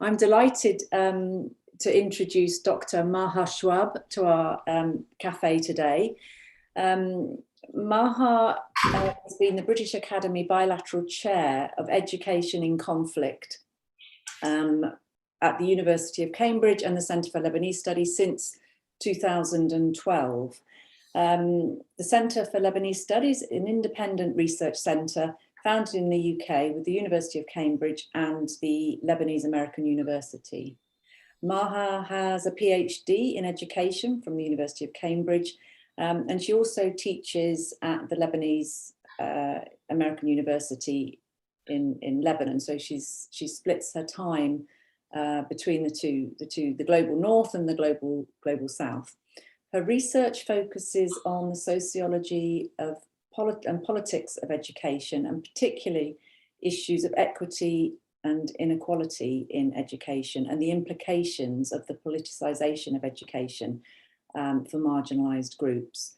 I'm delighted to introduce Dr. Maha Shuayb to our cafe today. Maha has been the British Academy Bilateral Chair of Education in Conflict at the University of Cambridge and the Centre for Lebanese Studies since 2012. The Centre for Lebanese Studies, an independent research centre founded in the UK with the University of Cambridge and the Lebanese American University. Maha has a PhD in education from the University of Cambridge, and she also teaches at the Lebanese American University in Lebanon. So she splits her time between the global north and the global south. Her research focuses on the sociology of and politics of education, and particularly issues of equity and inequality in education and the implications of the politicization of education for marginalized groups.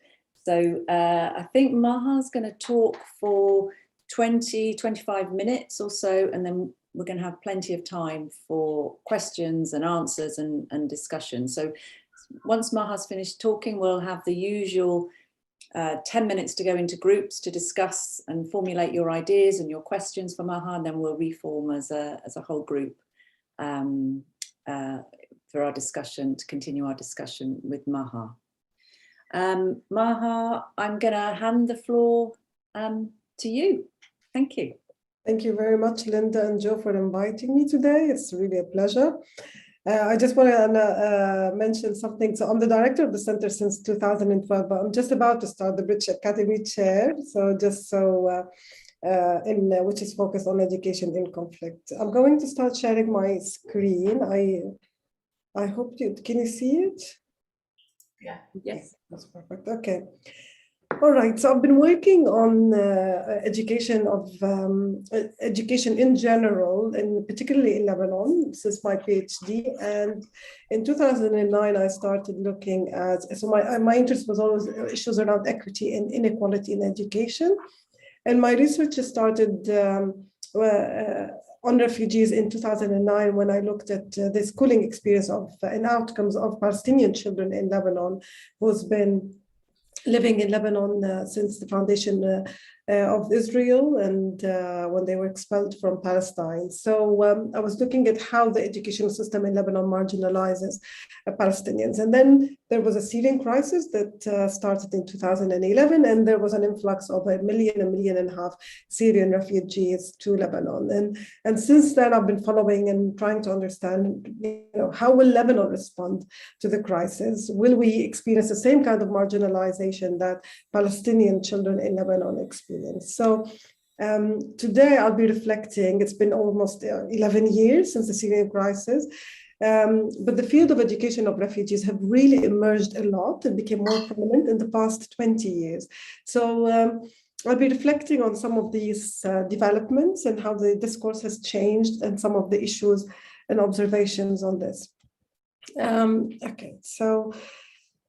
So I think Maha's going to talk for 20-25 minutes or so, and then we're going to have plenty of time for questions and answers and discussion. So once Maha's finished talking, we'll have the usual 10 minutes to go into groups to discuss and formulate your ideas and your questions for Maha, and then we'll reform as a whole group for our discussion, to continue our discussion with Maha. Maha, I'm going to hand the floor to you. Thank you. Thank you very much, Linda and Joe, for inviting me today. It's really a pleasure. I just want to mention something. So I'm the director of the center since 2012, but I'm just about to start the British Academy Chair. So just so, which is focused on education in conflict. I'm going to start sharing my screen. I hope can you see it? Yeah. Yes. That's perfect. Okay. All right, so I've been working on education in general, and particularly in Lebanon, since my PhD. And in 2009, I started looking at, so my interest was always issues around equity and inequality in education. And my research started on refugees in 2009, when I looked at the schooling experience of and outcomes of Palestinian children in Lebanon, who's been living in Lebanon since the foundation of Israel and when they were expelled from Palestine. So I was looking at how the educational system in Lebanon marginalizes Palestinians. And then there was a Syrian crisis that started in 2011, and there was an influx of 1.5 million Syrian refugees to Lebanon. And since then, I've been following and trying to understand, how will Lebanon respond to the crisis? Will we experience the same kind of marginalization that Palestinian children in Lebanon experience? So today I'll be reflecting, it's been almost 11 years since the Syrian crisis, but the field of education of refugees have really emerged a lot and became more prominent in the past 20 years. So I'll be reflecting on some of these developments and how the discourse has changed and some of the issues and observations on this. Okay, so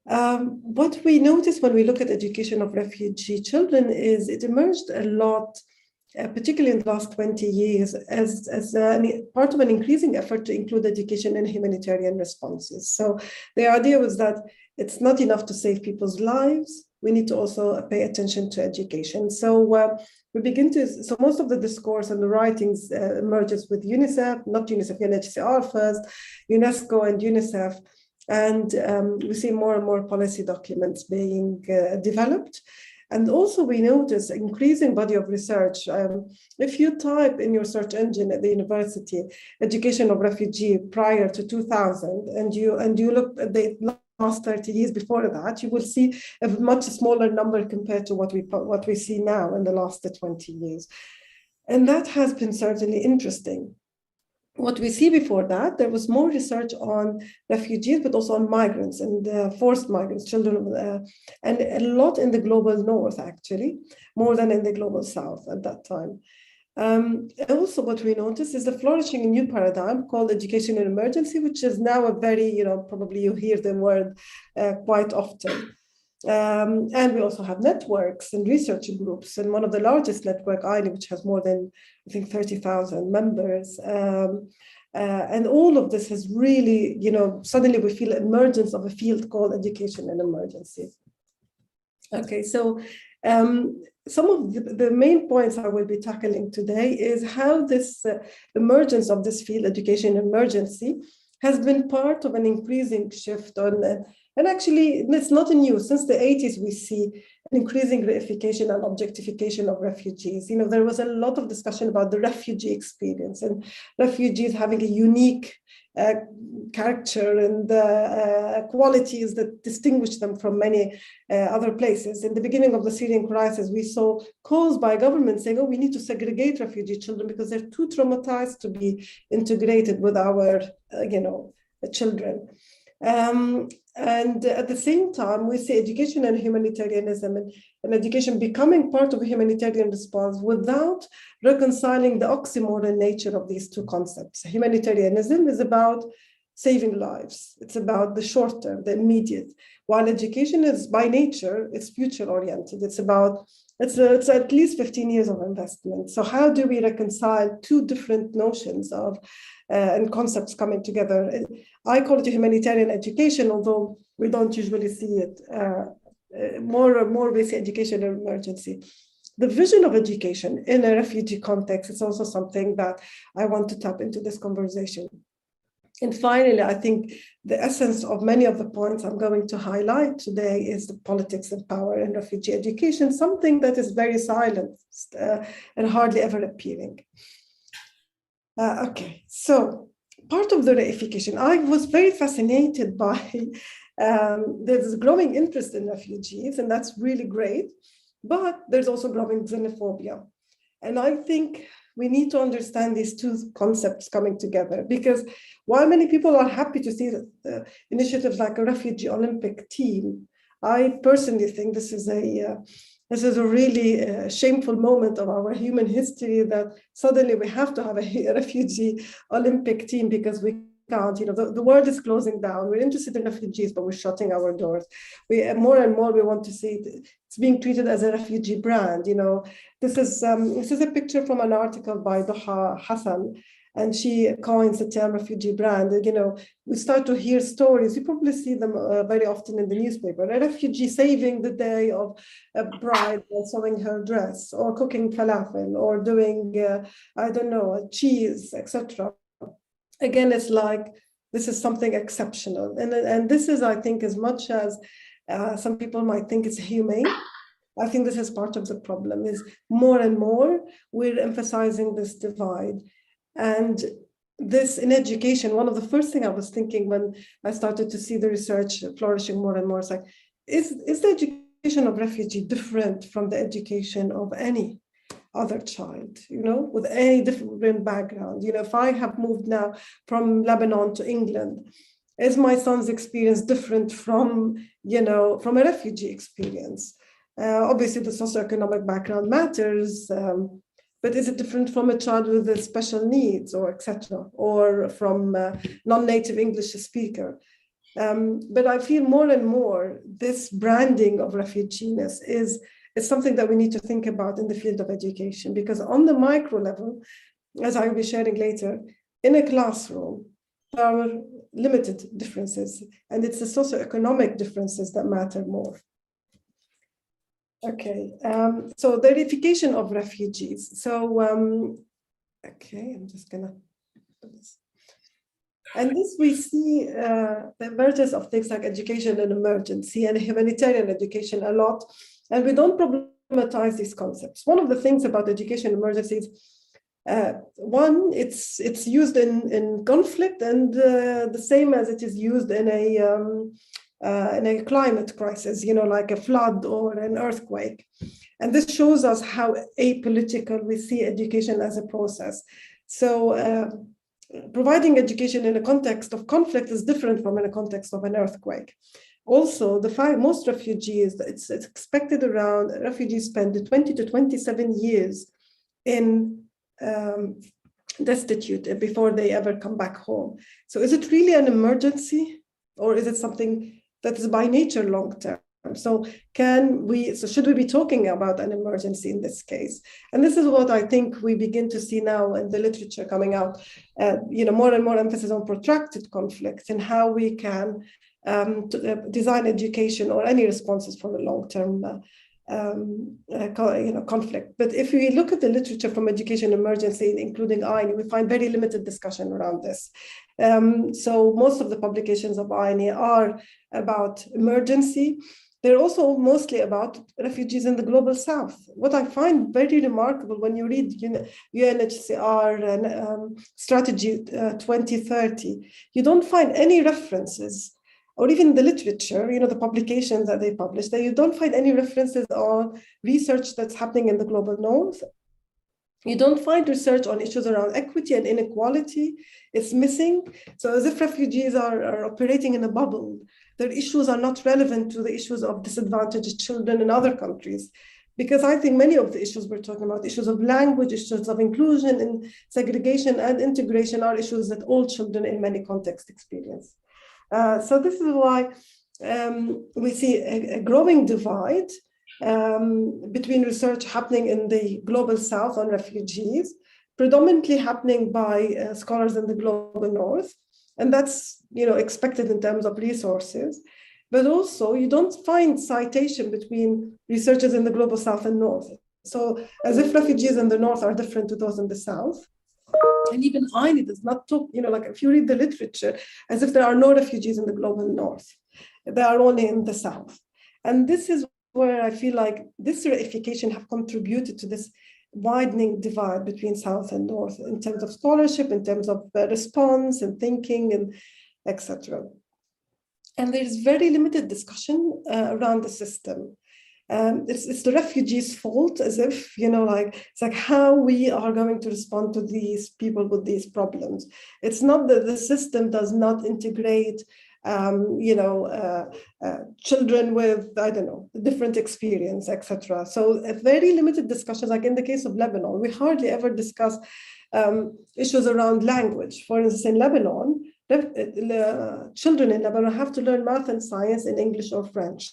what we notice when we look at education of refugee children is it emerged a lot, particularly in the last 20 years, as part of an increasing effort to include education in humanitarian responses. So the idea was that it's not enough to save people's lives, we need to also pay attention to education. So so most of the discourse and the writings emerges with UNICEF, not UNICEF, UNHCR first, UNESCO and UNICEF. And we see more and more policy documents being developed. And also we notice increasing body of research. If you type in your search engine at the university, education of refugee prior to 2000, and you look at the last 30 years before that, you will see a much smaller number compared to what we see now in the last 20 years. And that has been certainly interesting. What we see before that, there was more research on refugees, but also on migrants and forced migrants, children, and a lot in the global north, actually, more than in the global south at that time. Also, what we notice is the flourishing new paradigm called education in emergency, which is now a very, probably you hear the word quite often. And we also have networks and research groups, and one of the largest network, INEE, which has more than, I think, 30,000 members, And all of this has really, suddenly we feel emergence of a field called education and emergency. Okay, so some of the main points I will be tackling today is how this emergence of this field, education and emergency, has been part of an increasing shift on, and actually it's not new. Since the 80s, we see an increasing reification and objectification of refugees. There was a lot of discussion about the refugee experience and refugees having a unique character and qualities that distinguish them from many other places. In the beginning of the Syrian crisis, we saw calls by government saying, oh, we need to segregate refugee children because they're too traumatized to be integrated with our, children. And at the same time, we see education and humanitarianism and education becoming part of a humanitarian response without reconciling the oxymoron nature of these two concepts. Humanitarianism is about saving lives. It's about the short term, the immediate, while education is by nature, it's future oriented. It's at least 15 years of investment. So how do we reconcile two different notions of and concepts coming together? I call it a humanitarian education, although we don't usually see it. More and more we see education and emergency. The vision of education in a refugee context is also something that I want to tap into this conversation. And finally, I think the essence of many of the points I'm going to highlight today is the politics and power in refugee education, something that is very silenced and hardly ever appealing. Okay, so part of the reification, I was very fascinated by there's growing interest in refugees, and that's really great, but there's also growing xenophobia. And I think we need to understand these two concepts coming together, because while many people are happy to see initiatives like a refugee Olympic team, I personally think this is a really shameful moment of our human history, that suddenly we have to have a refugee Olympic team because we can't. The world is closing down. We're interested in refugees, but we're shutting our doors. More and more we want to see it's being treated as a refugee brand. This is a picture from an article by Doha Hassan, and she coins the term refugee brand. We start to hear stories. You probably see them very often in the newspaper. A refugee saving the day of a bride sewing her dress, or cooking falafel, or doing, a cheese, etc. Again, it's like this is something exceptional. And this is, I think, as much as some people might think it's humane, I think this is part of the problem, is more and more we're emphasizing this divide. And this in education, one of the first things I was thinking when I started to see the research flourishing more and more, is like, is the education of refugee different from the education of any other child, with any different background? If I have moved now from Lebanon to England, is my son's experience different from a refugee experience? Obviously, the socioeconomic background matters, but is it different from a child with special needs, or etc., or from a non-native English speaker? But I feel more and more this branding of refugeeness is something that we need to think about in the field of education, because on the micro level, as I will be sharing later, in a classroom, there are limited differences, and it's the socioeconomic differences that matter more. Okay, so the reification of refugees. So, okay, I'm just gonna do this. And this we see the emergence of things like education and emergency and humanitarian education a lot, and we don't problematize these concepts. One of the things about education emergencies, one, it's used in conflict, and the same as it is used in a climate crisis, like a flood or an earthquake. And this shows us how apolitical we see education as a process. So providing education in a context of conflict is different from in a context of an earthquake. Also, the fact most refugees, it's expected around, refugees spend 20 to 27 years in destitute before they ever come back home. So is it really an emergency, or is it something that is by nature long-term? So should we be talking about an emergency in this case? And this is what I think we begin to see now in the literature coming out, more and more emphasis on protracted conflict and how we can design education or any responses for the long-term conflict. But if we look at the literature from education emergency, including INEE, we find very limited discussion around this. So most of the publications of INEE are about emergency. They're also mostly about refugees in the global south. What I find very remarkable when you read UNHCR and strategy 2030, you don't find any references, or even the literature, the publications that they publish, you don't find any references on research that's happening in the global north. You don't find research on issues around equity and inequality. It's missing. So as if refugees are operating in a bubble. Their issues are not relevant to the issues of disadvantaged children in other countries. Because I think many of the issues we're talking about, issues of language, issues of inclusion and segregation and integration, are issues that all children in many contexts experience. So this is why we see a growing divide between research happening in the global south on refugees, predominantly happening by scholars in the global north. And that's expected in terms of resources. But also you don't find citation between researchers in the global south and north. So as if refugees in the north are different to those in the south. And even INEE does not talk, if you read the literature, as if there are no refugees in the global north. They are only in the south. And this is where I feel like this reification have contributed to this widening divide between South and North in terms of scholarship, in terms of response and thinking, and etc. And there's very limited discussion around the system. It's the refugees' fault, as if, it's like how we are going to respond to these people with these problems. It's not that the system does not integrate children with, different experience, etc. So a very limited discussion, like in the case of Lebanon, we hardly ever discuss issues around language. For instance, in Lebanon, children in Lebanon have to learn math and science in English or French.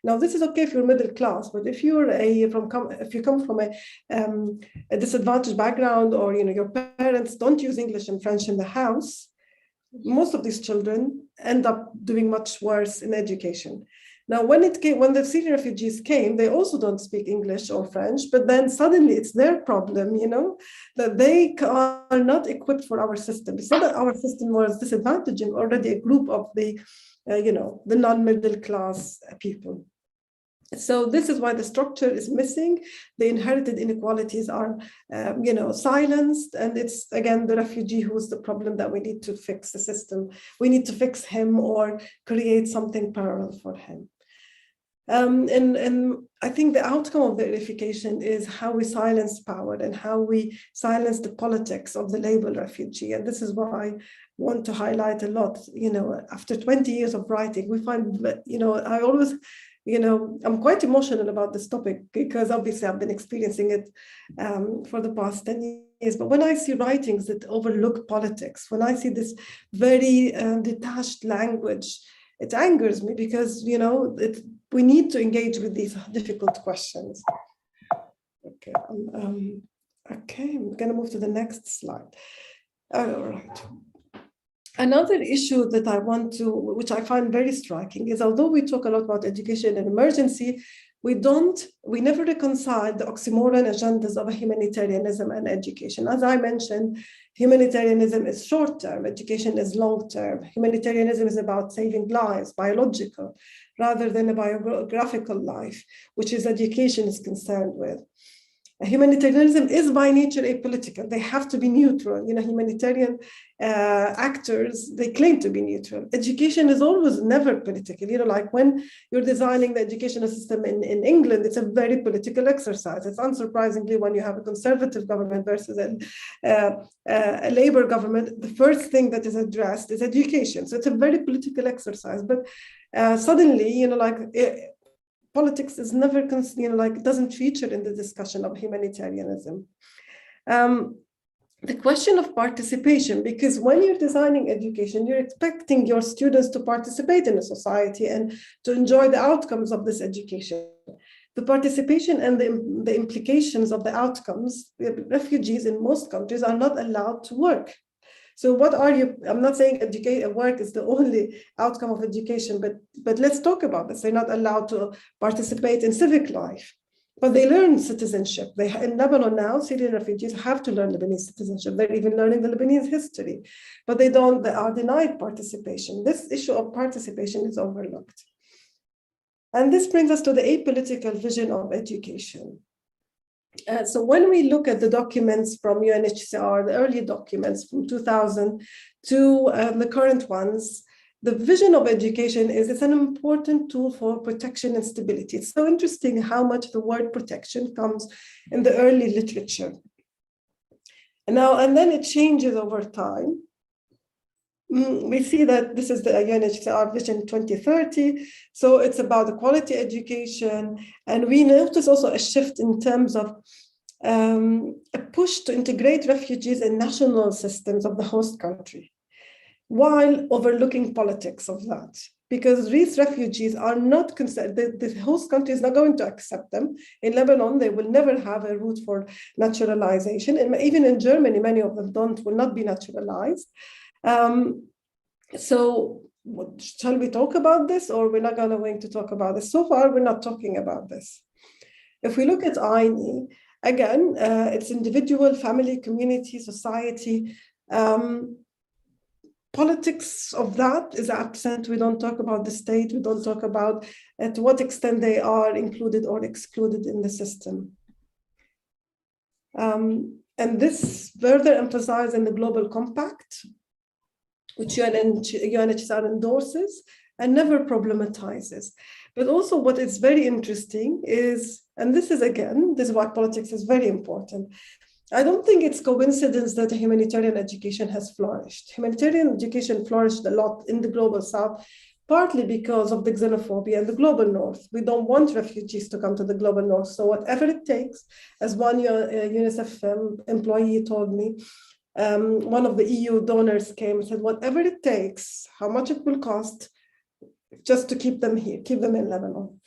Now, this is okay if you're middle class, but if you're if you come from a disadvantaged background, or your parents don't use English and French in the house, most of these children end up doing much worse in education. Now, when the Syrian refugees came, they also don't speak English or French, but then suddenly it's their problem, that they are not equipped for our system. It's not that our system was disadvantaging already a group of the non-middle class people. So this is why the structure is missing. The inherited inequalities are, silenced. And it's, again, the refugee who's the problem that we need to fix the system. We need to fix him or create something parallel for him. And I think the outcome of the reification is how we silence power and how we silence the politics of the label refugee. And this is why I want to highlight a lot, after 20 years of writing, we find, I always, I'm quite emotional about this topic because obviously I've been experiencing it for the past 10 years. But when I see writings that overlook politics, when I see this very detached language, it angers me because, we need to engage with these difficult questions. Okay, I'm going to move to the next slide. All right. Another issue that which I find very striking, is although we talk a lot about education and emergency, we never reconcile the oxymoron agendas of humanitarianism and education. As I mentioned, humanitarianism is short-term, education is long-term. Humanitarianism is about saving lives, biological, rather than a biographical life, which is education is concerned with. Humanitarianism is by nature apolitical. They have to be neutral. Humanitarian actors, they claim to be neutral. Education is always never political. Like when you're designing the educational system in England, it's a very political exercise. It's unsurprisingly when you have a conservative government versus a Labour government, the first thing that is addressed is education. So it's a very political exercise. But suddenly, politics is never, doesn't feature in the discussion of humanitarianism. the question of participation, because when you're designing education, you're expecting your students to participate in a society and to enjoy the outcomes of this education. The participation and the implications of the outcomes, refugees in most countries are not allowed to work. So what are you, I'm not saying work is the only outcome of education, but let's talk about this. They're not allowed to participate in civic life. But they learn citizenship. In Lebanon now, Syrian refugees have to learn Lebanese citizenship. They're even learning the Lebanese history, but they are denied participation. This issue of participation is overlooked. And this brings us to the apolitical vision of education. So when we look at the documents from UNHCR, the early documents from 2000 to the current ones, the vision of education is it's an important tool for protection and stability. It's so interesting how much the word protection comes in the early literature. And then it changes over time. We see that this is the UNHCR Vision 2030. So it's about the quality education. And we notice also a shift in terms of a push to integrate refugees in national systems of the host country, while overlooking politics of that. Because these refugees are not considered, the host country is not going to accept them. In Lebanon, they will never have a route for naturalization. And even in Germany, many of them will not be naturalized. So shall we talk about this, or we're not going to talk about this? So far, we're not talking about this. If we look at INEE, again, it's individual, family, community, society. Politics of that is absent. We don't talk about the state. We don't talk about to what extent they are included or excluded in the system. And this further emphasized in the Global Compact, which UNHCR endorses and never problematizes. But also what is very interesting is, and this is why politics is very important. I don't think it's coincidence that humanitarian education has flourished. Humanitarian education flourished a lot in the global south, partly because of the xenophobia in the global north. We don't want refugees to come to the global north. So whatever it takes, as one UNICEF employee told me, one of the EU donors came and said, whatever it takes, how much it will cost, just to keep them here, keep them in Lebanon.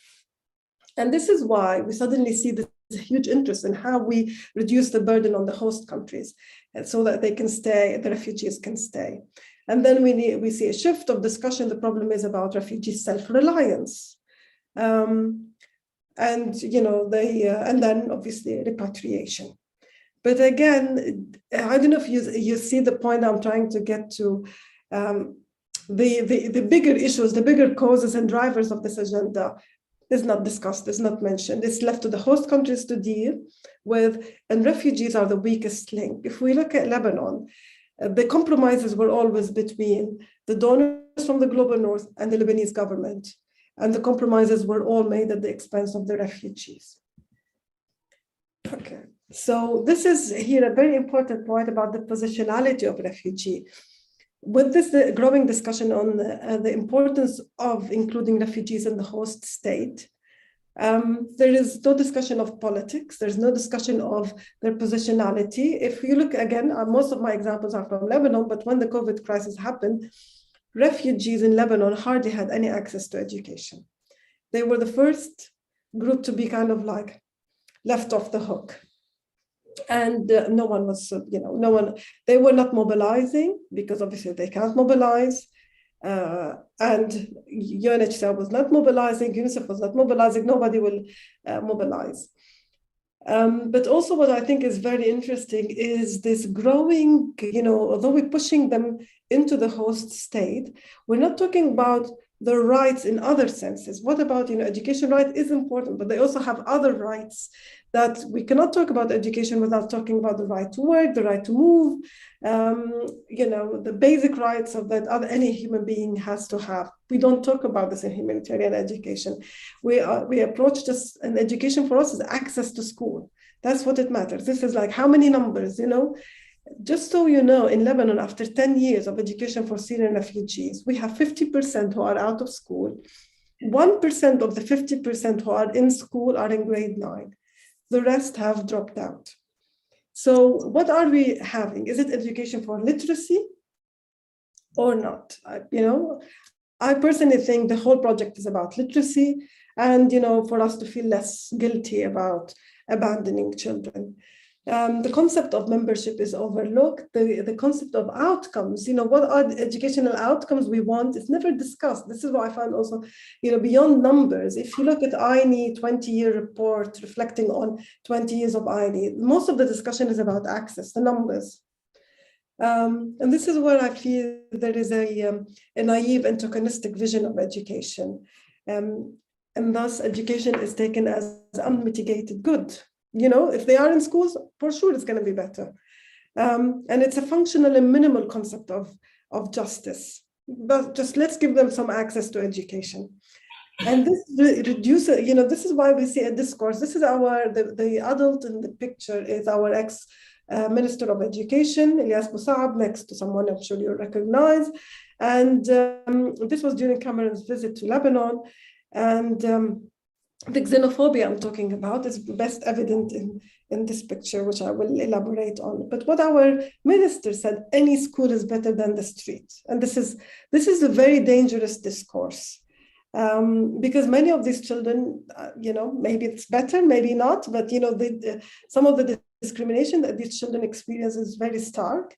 And this is why we suddenly see this huge interest in how we reduce the burden on the host countries, and so that they can stay, the refugees can stay. And then we see a shift of discussion. The problem is about refugee self-reliance. And then obviously repatriation. But again, I don't know if you see the point I'm trying to get to. The bigger issues, the bigger causes and drivers of this agenda is not discussed, is not mentioned. It's left to the host countries to deal with, and refugees are the weakest link. If we look at Lebanon, the compromises were always between the donors from the global north and the Lebanese government. And the compromises were all made at the expense of the refugees. Okay. So this is here a very important point about the positionality of refugee. With this growing discussion on the importance of including refugees in the host state, there is no discussion of politics. There's no discussion of their positionality. If you look again, most of my examples are from Lebanon, but when the COVID crisis happened, refugees in Lebanon hardly had any access to education. They were the first group to be kind of like left off the hook. And no one was, they were not mobilizing because obviously they can't mobilize. And UNHCR was not mobilizing, UNICEF was not mobilizing, nobody will mobilize. But also what I think is very interesting is this growing, although we're pushing them into the host state, we're not talking about the rights in other senses. What about, education right is important, but they also have other rights that we cannot talk about education without talking about the right to work, the right to move, the basic rights of that any human being has to have. We don't talk about this in humanitarian education. We approach this, and education for us is access to school. That's what it matters. This is like how many numbers, Just so you know, in Lebanon, after 10 years of education for Syrian refugees, we have 50% who are out of school. 1% of the 50% who are in school are in grade 9. The rest have dropped out. So what are we having? Is it education for literacy or not? I personally think the whole project is about literacy and, for us to feel less guilty about abandoning children. The concept of membership is overlooked. The concept of outcomes, what are the educational outcomes we want is never discussed. This is what I found also, beyond numbers. If you look at INEE 20-year report reflecting on 20 years of INEE, most of the discussion is about access, the numbers. And this is where I feel there is a naive antagonistic vision of education. And thus education is taken as unmitigated good. If they are in schools, for sure it's going to be better. And it's a functional and minimal concept of justice. But just let's give them some access to education. And this reduces, this is why we see a discourse. This is the adult in the picture is our Minister of Education, Ilyas Boussaab, next to someone I'm sure you recognize. And this was during Cameron's visit to Lebanon. And the xenophobia I'm talking about is best evident in this picture, which I will elaborate on. But what our minister said, any school is better than the street. And this is a very dangerous discourse. Because many of these children, maybe it's better, maybe not, but some of the discrimination that these children experience is very stark.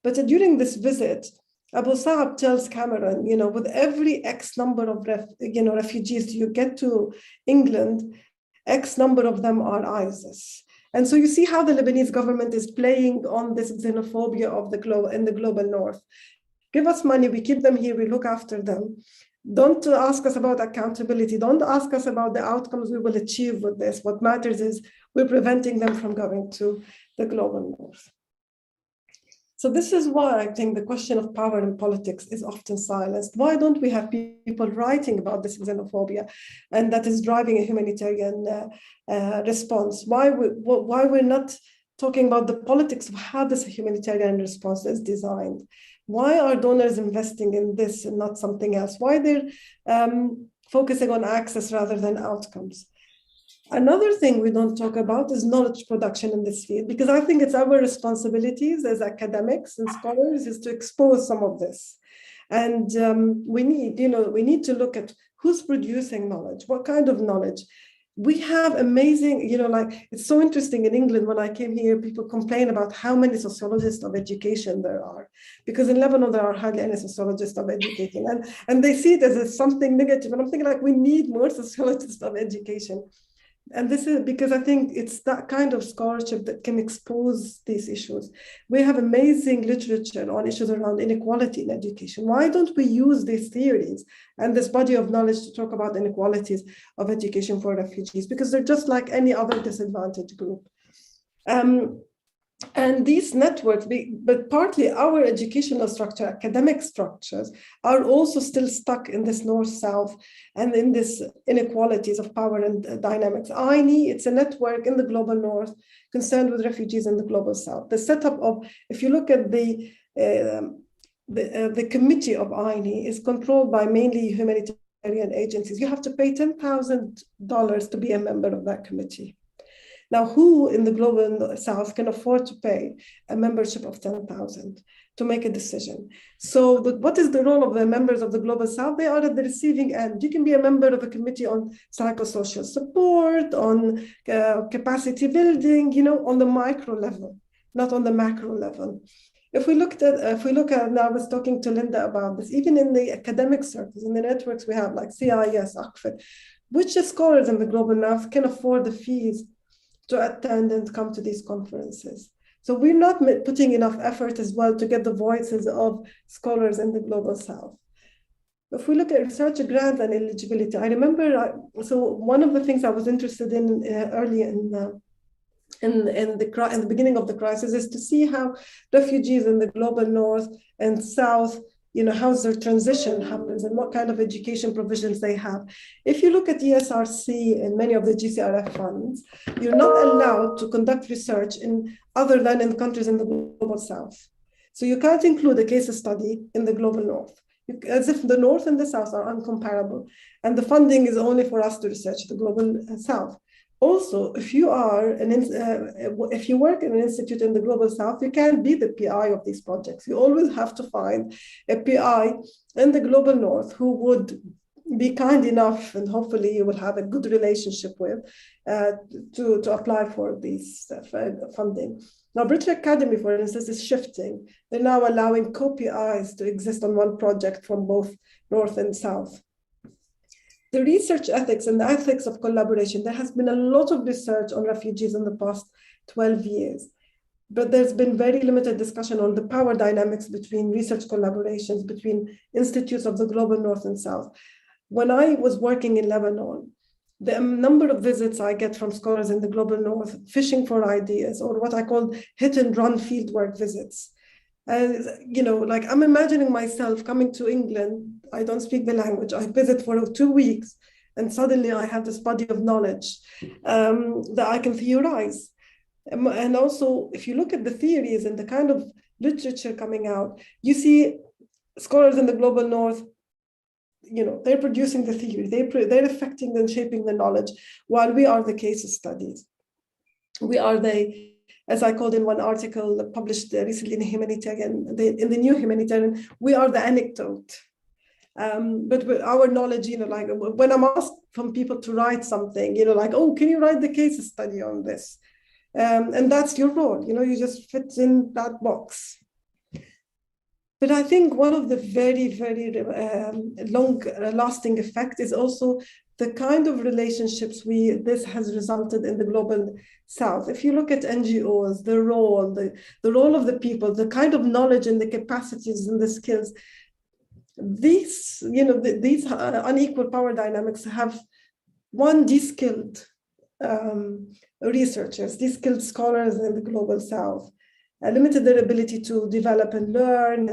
But during this visit, Abu Saab tells Cameron, with every X number of refugees you get to England, X number of them are ISIS. And so you see how the Lebanese government is playing on this xenophobia of in the global north. Give us money, we keep them here, we look after them. Don't ask us about accountability. Don't ask us about the outcomes we will achieve with this. What matters is we're preventing them from going to the global north. So this is why I think the question of power in politics is often silenced. Why don't we have people writing about this xenophobia and that is driving a humanitarian response? Why we're not talking about the politics of how this humanitarian response is designed? Why are donors investing in this and not something else? Why they're focusing on access rather than outcomes? Another thing we don't talk about is knowledge production in this field, because I think it's our responsibilities as academics and scholars is to expose some of this. And we need to look at who's producing knowledge, what kind of knowledge. We have amazing, it's so interesting in England, when I came here, people complain about how many sociologists of education there are, because in Lebanon, there are hardly any sociologists of education. And they see it as something negative. And I'm thinking we need more sociologists of education. And this is because I think it's that kind of scholarship that can expose these issues. We have amazing literature on issues around inequality in education. Why don't we use these theories and this body of knowledge to talk about inequalities of education for refugees? Because they're just like any other disadvantaged group. And these networks, but partly our educational structure, academic structures, are also still stuck in this north-south and in this inequalities of power and dynamics. INEE, it's a network in the global north concerned with refugees in the global south. The setup of, if you look at the committee of INEE is controlled by mainly humanitarian agencies. You have to pay $10,000 to be a member of that committee. Now, who in the global south can afford to pay a membership of $10,000 to make a decision? So what is the role of the members of the global south? They are at the receiving end. You can be a member of a committee on psychosocial support, on capacity building, on the micro level, not on the macro level. If we look at, and I was talking to Linda about this, even in the academic circles, in the networks we have like CIS, ACFID, which scholars in the global north can afford the fees to attend and come to these conferences? So we're not putting enough effort as well to get the voices of scholars in the global south. If we look at research grant and eligibility, I remember, so one of the things I was interested in early in the beginning of the crisis is to see how refugees in the global north and south, how their transition happens and what kind of education provisions they have. If you look at ESRC and many of the GCRF funds, you're not allowed to conduct research other than in countries in the global south. So you can't include a case study in the global north, as if the north and the south are uncomparable. And the funding is only for us to research the global south. Also, if you work in an institute in the Global South, you can't be the PI of these projects. You always have to find a PI in the Global North who would be kind enough, and hopefully you will have a good relationship with, to apply for these funding. Now, British Academy, for instance, is shifting. They're now allowing co-PIs to exist on one project from both North and South. The research ethics and the ethics of collaboration, there has been a lot of research on refugees in the past 12 years, but there's been very limited discussion on the power dynamics between research collaborations between institutes of the Global North and South. When I was working in Lebanon, the number of visits I get from scholars in the Global North, fishing for ideas, or what I call hit and run fieldwork visits. Like I'm imagining myself coming to England. I don't speak the language. I visit for 2 weeks, and suddenly I have this body of knowledge that I can theorize. And also, if you look at the theories and the kind of literature coming out, you see scholars in the Global North, they're producing the theory. They're affecting and shaping the knowledge, while we are the case studies. We are the, as I called in one article published recently in Humanitarian, in the new Humanitarian, we are the anecdote. But with our knowledge, like when I'm asked from people to write something, like, oh, can you write the case study on this? And that's your role, you just fit in that box. But I think one of the very, very long-lasting effect is also the kind of relationships this has resulted in the Global South. If you look at NGOs, the role of the people, the kind of knowledge and the capacities and the skills, these unequal power dynamics have de-skilled researchers, de-skilled scholars in the Global South, limited their ability to develop and learn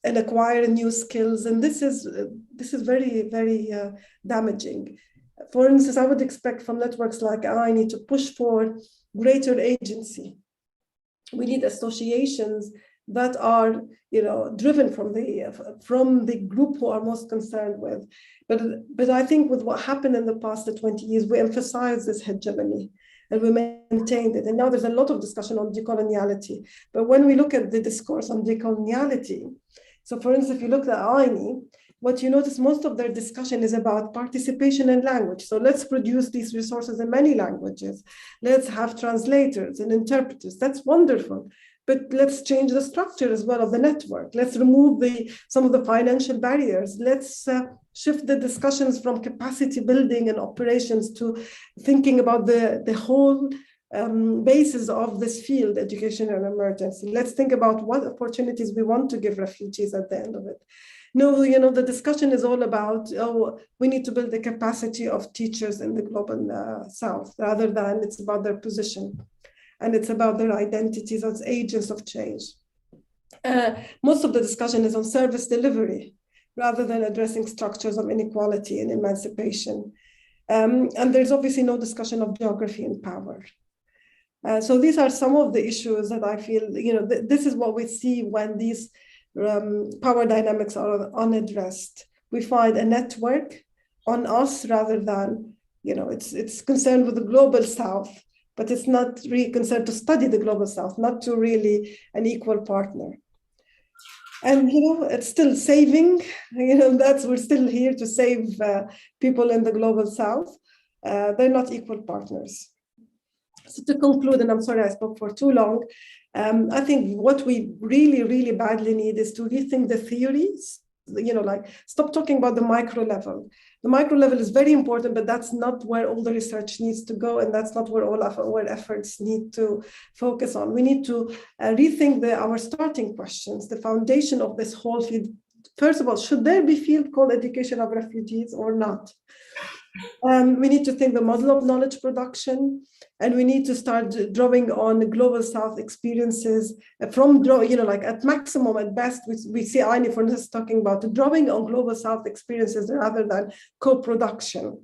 and acquire new skills. And this is very, very damaging. For instance, I would expect from networks like INEE to push for greater agency. We need associations that are driven from the group who are most concerned with. But I think with what happened in the past 20 years, we emphasize this hegemony and we maintained it. And now there's a lot of discussion on decoloniality. But when we look at the discourse on decoloniality, so for instance, if you look at INEE, what you notice, most of their discussion is about participation in language. So let's produce these resources in many languages. Let's have translators and interpreters. That's wonderful. But let's change the structure as well of the network. Let's remove some of the financial barriers. Let's shift the discussions from capacity building and operations to thinking about the whole basis of this field, education and emergency. Let's think about what opportunities we want to give refugees at the end of it. No, the discussion is all about, we need to build the capacity of teachers in the Global South, rather than it's about their position. And it's about their identities as agents of change. Most of the discussion is on service delivery, rather than addressing structures of inequality and emancipation. And there's obviously no discussion of geography and power. So these are some of the issues that I feel, this is what we see when these power dynamics are unaddressed. We find a network on us rather than, it's concerned with the Global South, but it's not really concerned to study the Global South, not to really an equal partner. And, it's still saving, we're still here to save people in the Global South. They're not equal partners. So to conclude, and I'm sorry I spoke for too long, I think what we really, really badly need is to rethink the theories, stop talking about the micro level. The micro level is very important, but that's not where all the research needs to go, and that's not where all of our efforts need to focus on. We need to rethink our starting questions, the foundation of this whole field. First of all, should there be a field called education of refugees or not? We need to think the model of knowledge production, and we need to start drawing on the Global South experiences at maximum, at best, we see INEE, for instance, talking about drawing on Global South experiences rather than co-production.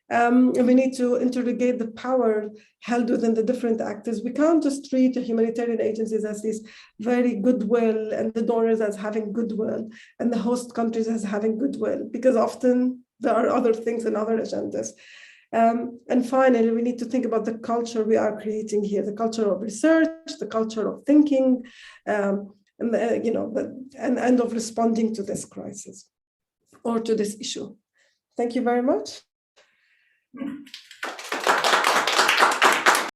And we need to interrogate the power held within the different actors. We can't just treat the humanitarian agencies as this very goodwill, and the donors as having goodwill, and the host countries as having goodwill, because often there are other things and other agendas. And finally, we need to think about the culture we are creating here, the culture of research, the culture of thinking, and of responding to this crisis or to this issue. Thank you very much.